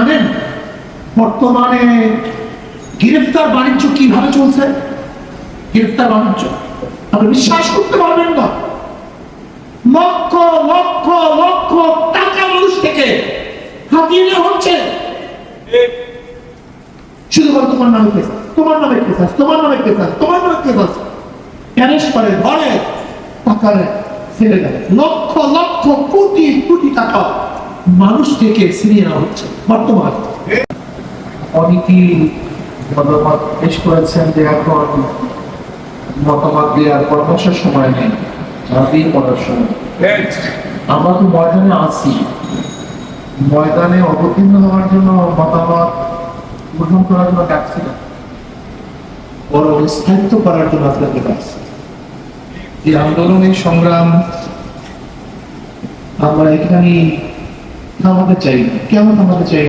জানেন বর্তমানে গ্রেফতার বাণিজ্য কিভাবে চলছে? গ্রেফতার বাণিজ্য আপনি বিশ্বাস করতে পারবেন না, লক্ষ লক্ষ লক্ষ টাকা মানুষ থেকে হাতিয়ে নেওয়া হচ্ছে। শুধু বল তোমার নামে কেস, তোমার নামে কেস আছে, তোমার নামে কেস আছে, তোমার নামে কেস আছে, অ্যারেস্ট করে ধরে টাকা ছেড়ে দেয়। লক্ষ লক্ষ কোটি কোটি টাকা মানুষ থেকে ছিনিয়ে নেওয়া হচ্ছে। বর্তমান অনেকেই মতামত পেশ করেছেন যে এখন মতামত দেওয়ার পরামর্শের সময় নেই, রাতেই পড়ার সময়। আমরা তো ময়দানে আছি, ময়দানে অবতীর্ণ হওয়ার জন্য মতামত গ্রহণ করার জন্য ডাকছি না, বড় স্থায়িত্ব করার জন্য আপনাকে পাচ্ছি। এই আন্দোলনের সংগ্রাম আমরা এখানে থামাতে চাই না। কেন থামাতে চাই?